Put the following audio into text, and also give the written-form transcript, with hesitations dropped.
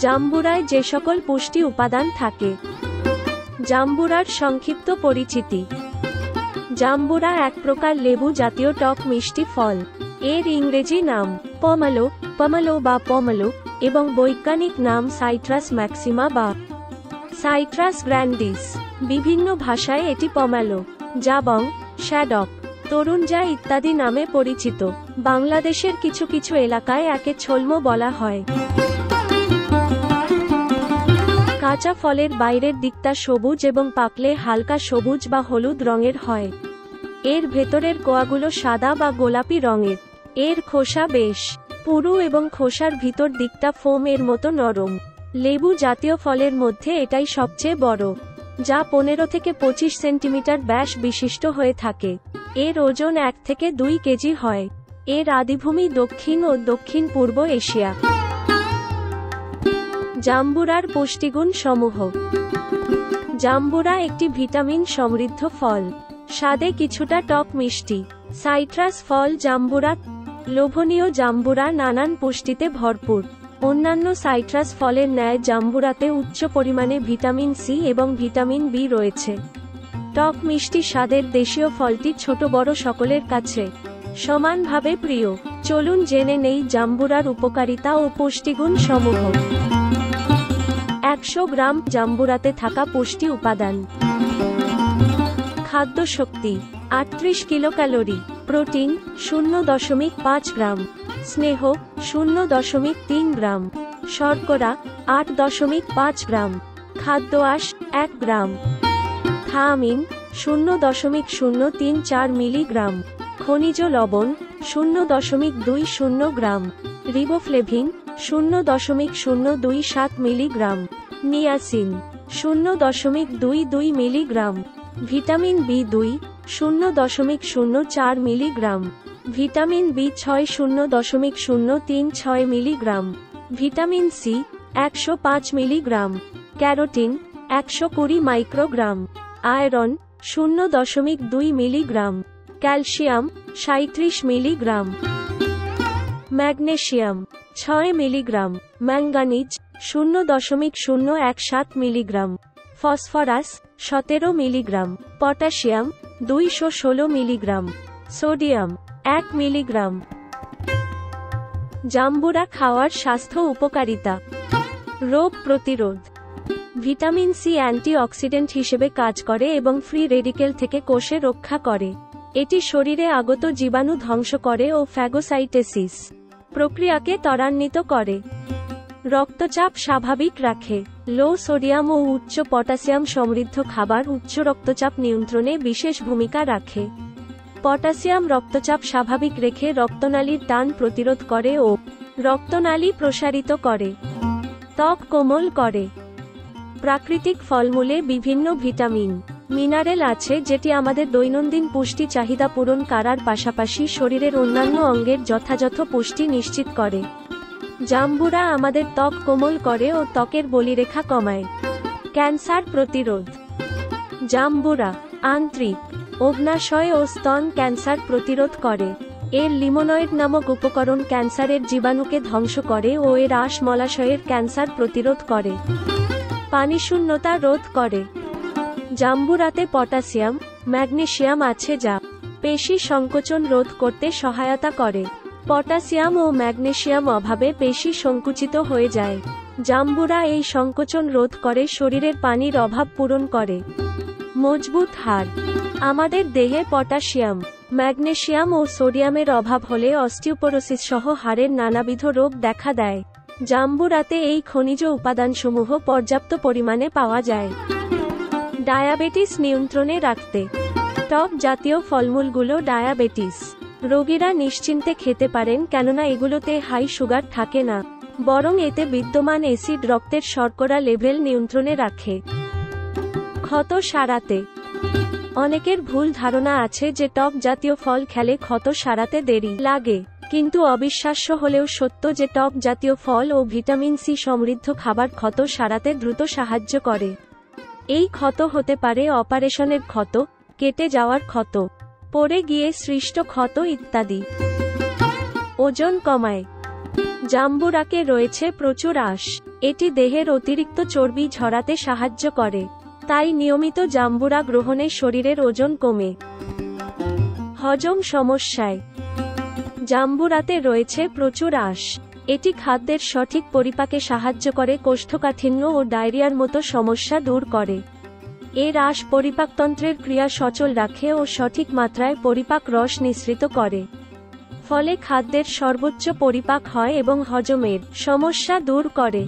জাম্বুরায় যে সকল পুষ্টি উপাদান থাকে। জাম্বুরার সংক্ষিপ্ত পরিচিতি। জাম্বুরা এক প্রকার লেবু জাতীয় টক মিষ্টি ফল। এর ইংরেজি নাম পমেলো বা পমেলো এবং বৈজ্ঞানিক নাম সাইট্রাস ম্যাক্সিমা বা সাইট্রাস গ্র্যান্ডিস। বিভিন্ন ভাষায় এটি পমেলো, জাবং, শ্যাডক, তরুণজা ইত্যাদি নামে পরিচিত। বাংলাদেশের কিছু কিছু এলাকায় একে ছোলমো বলা হয়। কাঁচা ফলের বাইরের দিকটা সবুজ এবং পাকলে হালকা সবুজ বা হলুদ রঙের হয়। এর ভেতরের কোয়াগুলো সাদা বা গোলাপি রঙের। এর খোসা বেশ পুরু এবং খোসার ভিতর দিকটা ফোম এর মতো নরম। লেবু জাতীয় ফলের মধ্যে এটাই সবচেয়ে বড়, যা 15 থেকে 25 সেন্টিমিটার ব্যাস বিশিষ্ট হয়ে থাকে। এর ওজন 1 থেকে 2 কেজি হয়। এর আদিভূমি দক্ষিণ ও দক্ষিণ পূর্ব এশিয়া। জাম্বুরার পুষ্টিগুণ সমূহ। জাম্বুরা একটি ভিটামিন সমৃদ্ধ ফল, স্বাদে কিছুটা টক মিষ্টি। সাইট্রাস ফল জাম্বুরা লোভনীয়। জাম্বুরা নানান পুষ্টিতে ভরপুর। অন্যান্য সাইট্রাস ফলের ন্যায় জাম্বুরাতে উচ্চ পরিমাণে ভিটামিন সি এবং ভিটামিন বি রয়েছে। টক মিষ্টি স্বাদের দেশীয় ফলটি ছোট বড় সকলের কাছে সমানভাবে প্রিয়। চলুন জেনে নেই জাম্বুরার উপকারিতা ও পুষ্টিগুণ সমূহ। 100 গ্রাম জাম্বুরাতে থাকা পুষ্টি উপাদান। খাদ্য শক্তি 38 কিলোক্যালোরি, প্রোটিন 0.5 গ্রাম, স্নেহ 0.3 গ্রাম, শর্করা 8.5 গ্রাম, খাদ্য আঁশ 1 গ্রাম, থায়ামিন 0.034 মিলিগ্রাম, খনিজ লবণ 0.20 gram, riboflavin 0.027 milligram, niacin 0.22 milligram, vitamin B two 0.004 milligram, vitamin বি6 0.036 milligram, vitamin C 105 milligram, carotene 120 microgram, iron 0.2 milligram, calcium 37 milligram, magnesium 6 milligram, manganese 0.017 milligram, phosphorus 17 milligram, potassium 216 milligram, sodium 1 milligram. জাম্বুরা খাওয়ার স্বাস্থ্য উপকারিতা। রোগ প্রতিরোধ। Vitamin C antioxidant হিসেবে কাজ করে এবং ফ্রি রেডিকেল থেকে কোষে রক্ষা করে। এটি শরীরে আগত জীবাণু ধ্বংস করে ও ফ্যাগোসাইটোসিস প্রক্রিয়াকে ত্বরান্বিত করে। রক্তচাপ স্বাভাবিক রাখে। লো সোডিয়াম ও উচ্চ পটাশিয়াম সমৃদ্ধ খাবার উচ্চ রক্তচাপ নিয়ন্ত্রণে বিশেষ ভূমিকা রাখে। পটাশিয়াম রক্তচাপ স্বাভাবিক রেখে রক্তনালীর টান প্রতিরোধ করে ও রক্তনালী প্রসারিত করে। ত্বক কোমল করে। প্রাকৃতিক ফলমূলে বিভিন্ন ভিটামিন, মিনারেল আছে যেটি আমাদের দৈনন্দিন পুষ্টি চাহিদা পূরণ করার পাশাপাশি শরীরের অন্যান্য অঙ্গের যথাযথ পুষ্টি নিশ্চিত করে। জাম্বুরা আমাদের ত্বক কোমল করে ও ত্বকের বলিরেখা কমায়। ক্যান্সার প্রতিরোধ। জাম্বুরা আন্ত্রিক, অগ্ন্যাশয় ও স্তন ক্যান্সার প্রতিরোধ করে। এর লিমোনয়েড নামক উপকরণ ক্যান্সারের জীবাণুকে ধ্বংস করে ও এর আঁশ মলাশয়ের ক্যান্সার প্রতিরোধ করে। পানিশূন্যতা রোধ করে। জাম্বুরাতে পটাশিয়াম, ম্যাগনেসিয়াম আছে যা পেশি সংকোচন রোধ করতে সহায়তা করে। পটাশিয়াম ও ম্যাগনেসিয়াম অভাবে পেশি সংকুচিত হয়ে যায়। জাম্বুরা এই সংকোচন রোধ করে শরীরের পানির অভাব পূরণ করে। মজবুত হাড়। আমাদের দেহে পটাশিয়াম, ম্যাগনেসিয়াম ও সোডিয়ামের অভাব হলে অস্টিওপোরোসিস সহ হাড়ের নানাবিধ রোগ দেখা দেয়। জাম্বুরাতে এই খনিজ উপাদানসমূহ পর্যাপ্ত পরিমাণে পাওয়া যায়। ডায়াবেটিস নিয়ন্ত্রণে রাখতে। টক জাতীয় ফলমূলগুলো ডায়াবেটিস রোগীরা নিশ্চিন্তে খেতে পারেন, কেননা এগুলোতে হাই সুগার থাকে না, বরং এতে বিদ্যমান অ্যাসিড রক্তের শর্করা লেভেল নিয়ন্ত্রণে রাখে। ক্ষত সারাতে। অনেকের ভুল ধারণা আছে যে টক জাতীয় ফল খেলে ক্ষত সারাতে দেরি লাগে, কিন্তু অবিশ্বাস্য হলেও সত্য যে টক জাতীয় ফল ও ভিটামিন সি সমৃদ্ধ খাবার ক্ষত সারাতে দ্রুত সাহায্য করে। এই ক্ষত হতে পারে অপারেশনের ক্ষত, কেটে যাওয়ার ক্ষত, পড়ে গিয়ে সৃষ্ট ক্ষত ইত্যাদি। ওজন কমায়। জাম্বুরাকে রয়েছে প্রচুর আঁশ। এটি দেহের অতিরিক্ত চর্বি ঝরাতে সাহায্য করে, তাই নিয়মিত জাম্বুরা গ্রহণে শরীরের ওজন কমে। হজম সমস্যায় জাম্বুরাতে রয়েছে প্রচুর আঁশ। এটি খাদ্যের সঠিক পরিপাকে সাহায্য করে, কোষ্ঠকাঠিন্য ও ডায়রিয়ার মতো সমস্যা দূর করে। এর আঁশ পরিপাকতন্ত্রের ক্রিয়া সচল রাখে ও সঠিক মাত্রায় পরিপাক রস নিঃসৃত করে, ফলে খাদ্যের সর্বোচ্চ পরিপাক হয় এবং হজমের সমস্যা দূর করে।